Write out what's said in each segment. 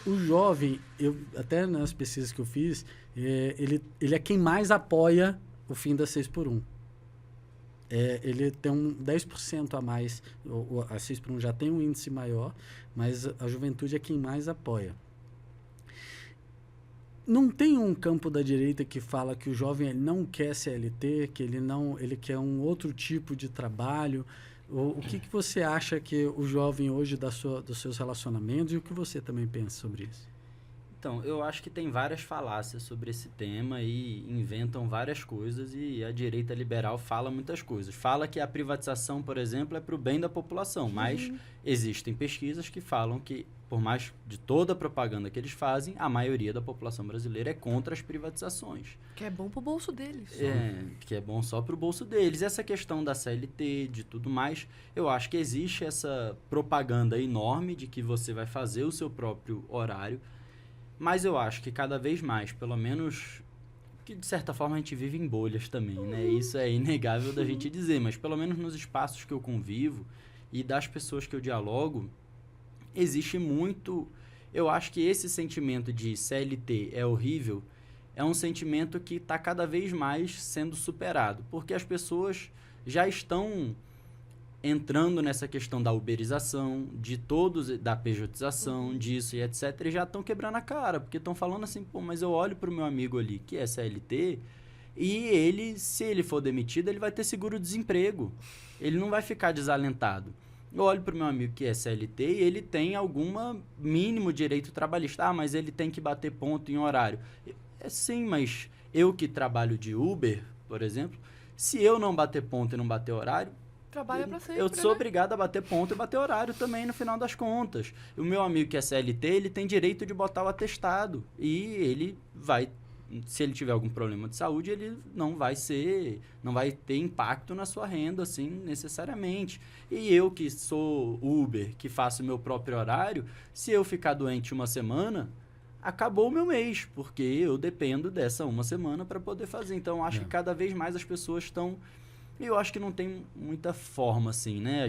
o jovem, até nas pesquisas que eu fiz, ele é quem mais apoia o fim da 6x1. Ele tem 10% a mais, a 6x1 já tem um índice maior, mas a juventude é quem mais apoia. Não tem um campo da direita que fala que o jovem ele não quer CLT, que ele quer um outro tipo de trabalho? O que você acha que o jovem hoje dos seus relacionamentos e o que você também pensa sobre isso? Então, eu acho que tem várias falácias sobre esse tema e inventam várias coisas e a direita liberal fala muitas coisas. Fala que a privatização, por exemplo, é para o bem da população, mas existem pesquisas que falam que, por mais de toda a propaganda que eles fazem, a maioria da população brasileira é contra as privatizações. Que é bom pro bolso deles. Que é bom só pro bolso deles. Essa questão da CLT, de tudo mais, eu acho que existe essa propaganda enorme de que você vai fazer o seu próprio horário. Mas eu acho que cada vez mais, pelo menos, que de certa forma a gente vive em bolhas também, né? Isso é inegável da gente dizer, mas pelo menos nos espaços que eu convivo e das pessoas que eu dialogo, existe muito... Eu acho que esse sentimento de CLT é horrível, é um sentimento que está cada vez mais sendo superado, porque as pessoas já estão entrando nessa questão da uberização, da pejotização, disso e etc, e já estão quebrando a cara, porque estão falando assim, pô, mas eu olho para o meu amigo ali, que é CLT, e ele, se ele for demitido, ele vai ter seguro-desemprego, ele não vai ficar desalentado. Eu olho para o meu amigo que é CLT e ele tem algum mínimo direito trabalhista, mas ele tem que bater ponto em horário. Sim, mas eu que trabalho de Uber, por exemplo, se eu não bater ponto e não bater horário, trabalha pra sempre, eu sou obrigado a bater ponto e bater horário também no final das contas. O meu amigo que é CLT, ele tem direito de botar o atestado. E ele vai, se ele tiver algum problema de saúde, ele não vai ter impacto na sua renda, assim, necessariamente. E eu que sou Uber, que faço o meu próprio horário, se eu ficar doente uma semana, acabou o meu mês, porque eu dependo dessa uma semana para poder fazer. Então, acho que cada vez mais as pessoas estão... Eu acho que não tem muita forma, assim, né?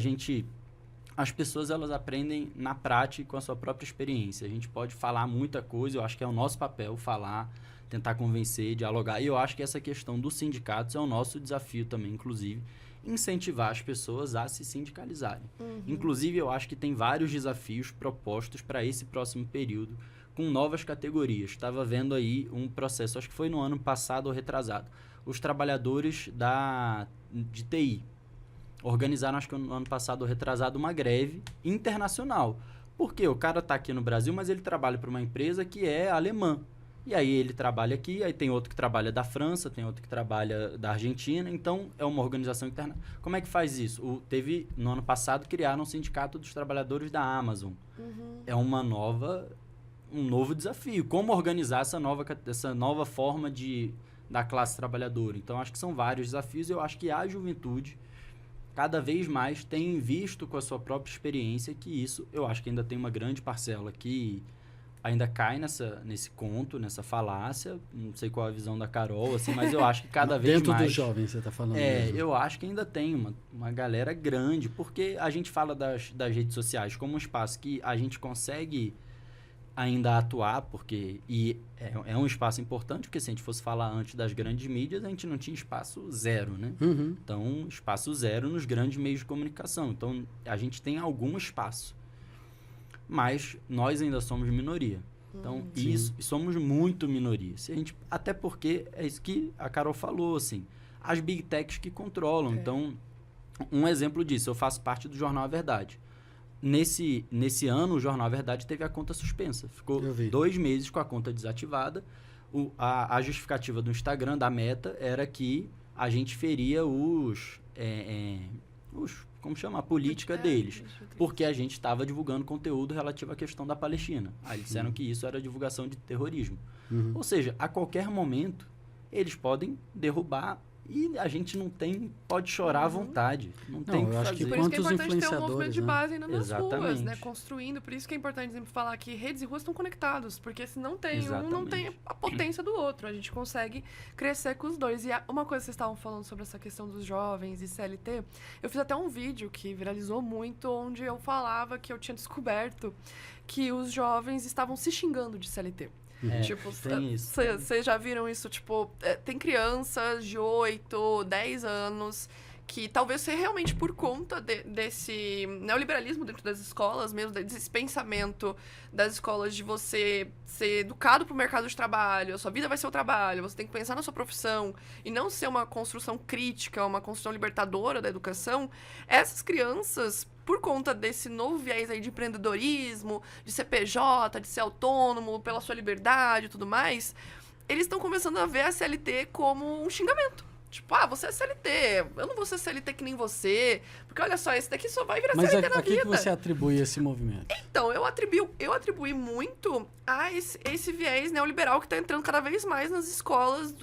As pessoas, elas aprendem na prática com a sua própria experiência. A gente pode falar muita coisa, eu acho que é o nosso papel falar, tentar convencer, dialogar. E eu acho que essa questão dos sindicatos é o nosso desafio também, inclusive, incentivar as pessoas a se sindicalizarem. Inclusive, eu acho que tem vários desafios propostos para esse próximo período, com novas categorias. Estava vendo aí um processo, acho que foi no ano passado ou retrasado, os trabalhadores de TI organizaram, acho que no ano passado ou retrasado, uma greve internacional. Porque o cara está aqui no Brasil, mas ele trabalha para uma empresa que é alemã. E aí ele trabalha aqui, aí tem outro que trabalha da França, tem outro que trabalha da Argentina, então é uma organização interna. Como é que faz isso? No ano passado, criaram um sindicato dos trabalhadores da Amazon. É um novo desafio. Como organizar essa nova forma da classe trabalhadora? Então, acho que são vários desafios. Eu acho que a juventude, cada vez mais, tem visto com a sua própria experiência que isso, eu acho que ainda tem uma grande parcela que ainda cai nesse conto, nessa falácia. Não sei qual é a visão da Carol, assim, mas eu acho que cada vez mais... Dentro dos jovens, você está falando mesmo. Eu acho que ainda tem uma galera grande, porque a gente fala das redes sociais como um espaço que a gente consegue ainda atuar, porque é um espaço importante, porque se a gente fosse falar antes das grandes mídias, a gente não tinha espaço zero, né? Então, espaço zero nos grandes meios de comunicação. Então, a gente tem algum espaço, mas nós ainda somos minoria. Então, somos muito minoria. Até porque é isso que a Carol falou, assim, as big techs que controlam. Então, um exemplo disso, eu faço parte do Jornal A Verdade. Nesse ano, o Jornal A Verdade teve a conta suspensa. Ficou 2 meses com a conta desativada. A justificativa do Instagram, da Meta, era que a gente feria como chama? A política deles. Porque a gente estava divulgando conteúdo relativo à questão da Palestina. Aí eles disseram que isso era divulgação de terrorismo. Ou seja, a qualquer momento, eles podem derrubar E a gente pode chorar à vontade. Não tem o que eu acho fazer. que Por isso que é quantos importante ter um movimento influenciadores, de né? base ainda nas ruas, Exatamente. né? Construindo. Por isso que é importante sempre falar que redes e ruas estão conectados. Porque se não tem um, não tem Exatamente. a potência do outro. A gente consegue crescer com os dois. E uma coisa que vocês estavam falando sobre essa questão dos jovens e CLT, eu fiz até um vídeo que viralizou muito, onde eu falava que eu tinha descoberto que os jovens estavam se xingando de CLT. Tipo, tem isso. vocês já viram isso? Tipo, tem crianças de 8, 10 anos que talvez seja realmente por conta desse neoliberalismo dentro das escolas mesmo, desse pensamento das escolas de você ser educado para o mercado de trabalho, a sua vida vai ser o trabalho, você tem que pensar na sua profissão e não ser uma construção crítica, uma construção libertadora da educação. Essas crianças, por conta desse novo viés aí de empreendedorismo, de ser PJ, de ser autônomo, pela sua liberdade e tudo mais, eles estão começando a ver a CLT como um xingamento. Tipo, você é CLT, eu não vou ser CLT que nem você, porque olha só, esse daqui só vai virar CLT na Mas a vida. que você atribui esse movimento? Então, eu atribuí muito a esse viés neoliberal que está entrando cada vez mais nas escolas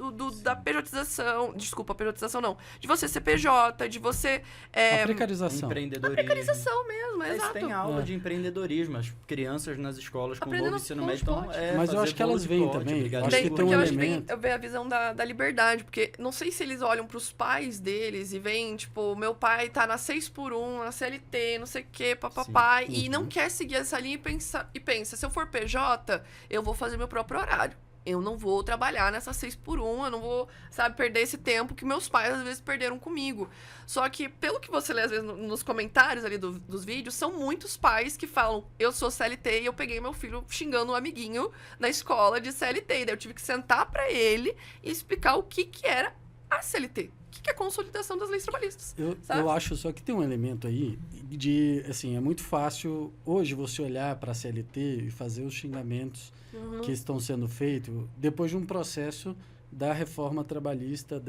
da pejotização. Desculpa, pejotização não. De você ser PJ, de você... A precarização. Empreendedorismo. Precarização mesmo, Mas exato. tem aula de empreendedorismo. As crianças nas escolas com Aprendendo novo ensino com médio os estão... potes. Mas eu acho que elas veem também. Eu acho que tem um eu acho que elemento. eu vejo a visão da liberdade, porque não sei se eles olham pros pais deles e veem, tipo, meu pai tá na 6x1, na CLT, não sei o quê, papapá, e não quer seguir essa linha e pensa, se eu for PJ, eu vou fazer meu próprio horário. Eu não vou trabalhar nessa 6x1, eu não vou, perder esse tempo que meus pais às vezes perderam comigo. Só que, pelo que você lê às vezes nos comentários ali dos vídeos, são muitos pais que falam, eu sou CLT e eu peguei meu filho xingando um amiguinho na escola de CLT. E daí eu tive que sentar pra ele e explicar o que era a CLT. O que é a consolidação das leis trabalhistas. Eu acho só que tem um elemento aí de, assim, é muito fácil hoje você olhar para a CLT e fazer os xingamentos que estão sendo feitos depois de um processo da reforma trabalhista,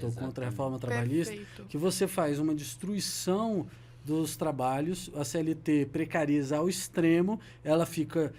ou contra a reforma trabalhista, Perfeito. que você faz uma destruição dos trabalhos, a CLT precariza ao extremo, ela fica...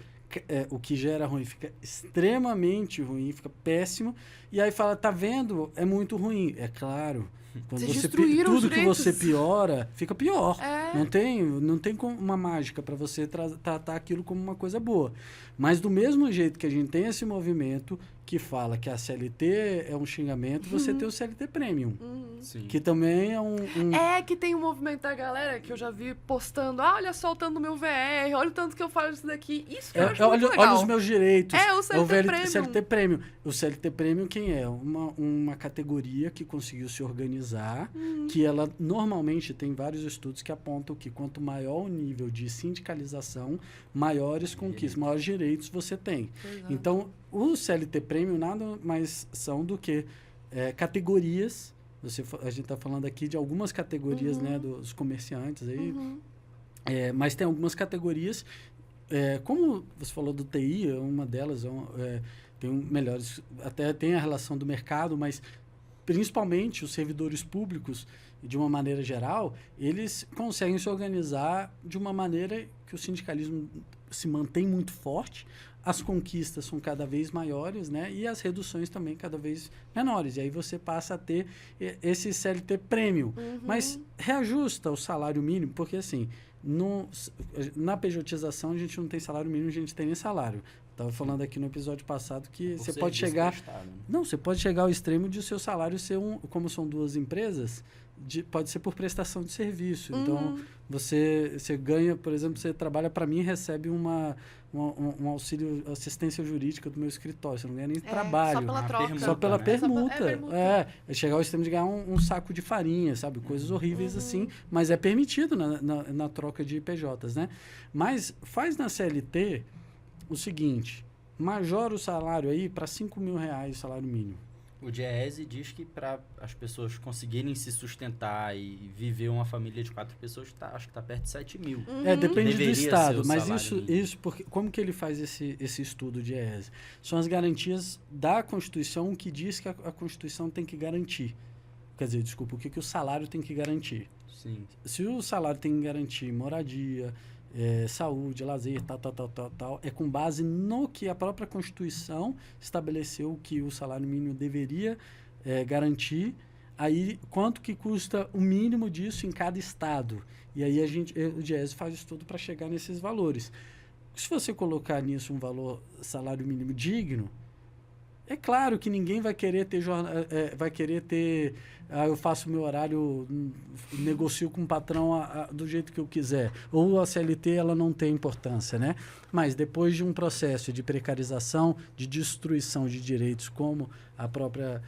o que gera ruim fica extremamente ruim, fica péssimo, e aí fala, tá vendo? É muito ruim. É claro, quando Vocês você destruíram os tudo que direitos. você piora, fica pior. É. Não tem uma mágica para você tratar aquilo como uma coisa boa. Mas do mesmo jeito que a gente tem esse movimento que fala que a CLT é um xingamento, você tem o CLT Premium, Sim. que também é É que tem um movimento da galera que eu já vi postando, olha só o tanto do meu VR, olha o tanto que eu falo disso daqui. Isso que eu acho muito legal. olha os meus direitos. É, o CLT Premium. CLT Premium. O CLT Premium quem é? Uma categoria que conseguiu se organizar, que ela normalmente tem vários estudos que apontam que quanto maior o nível de sindicalização, maiores conquistas, maiores direitos você tem. Exato. Então, o CLT Premium nada mais são do que categorias. A gente está falando aqui de algumas categorias, né, dos comerciantes aí, mas tem algumas categorias, como você falou do TI, uma delas tem melhores, até tem a relação do mercado, mas principalmente os servidores públicos, de uma maneira geral, eles conseguem se organizar de uma maneira que o sindicalismo se mantém muito forte, as conquistas são cada vez maiores, né? E as reduções também cada vez menores. E aí você passa a ter esse CLT Premium. Mas reajusta o salário mínimo, porque assim, na pejotização a gente não tem salário mínimo, a gente tem nem salário. Estava falando aqui no episódio passado que você pode chegar... prestado, né? Não, você pode chegar ao extremo de o seu salário ser como são duas empresas, pode ser por prestação de serviço. Então, você ganha, por exemplo, você trabalha para mim e recebe um auxílio, assistência jurídica do meu escritório. Você não ganha nem trabalho. Só pela troca. Só pela né? permuta. É chegar ao extremo de ganhar um saco de farinha, sabe? Coisas horríveis assim, mas é permitido na troca de PJs, né? Mas faz na CLT o seguinte, majora o salário aí para R$5.000 o salário mínimo. O Diese diz que para as pessoas conseguirem se sustentar e viver uma família de 4 pessoas, acho que está perto de 7 mil. Depende do Deveria ser estado, o mas salário isso porque como que ele faz esse estudo de ESE? São as garantias da Constituição que diz que a Constituição tem que garantir. Quer dizer, desculpa, o que o salário tem que garantir? Sim. Se o salário tem que garantir moradia, saúde, lazer, tal, é com base no que a própria Constituição estabeleceu que o salário mínimo deveria garantir. Aí, quanto que custa o mínimo disso em cada estado? E aí o Diese faz estudo para chegar nesses valores. Se você colocar nisso um valor salário mínimo digno, é claro que ninguém vai querer ter eu faço meu horário, negocio com o patrão do jeito que eu quiser. Ou a CLT ela não tem importância, né? Mas depois de um processo de precarização, de destruição de direitos, como a própria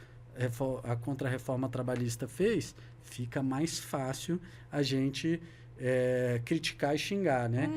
a Contra-Reforma Trabalhista fez, fica mais fácil a gente criticar e xingar, né?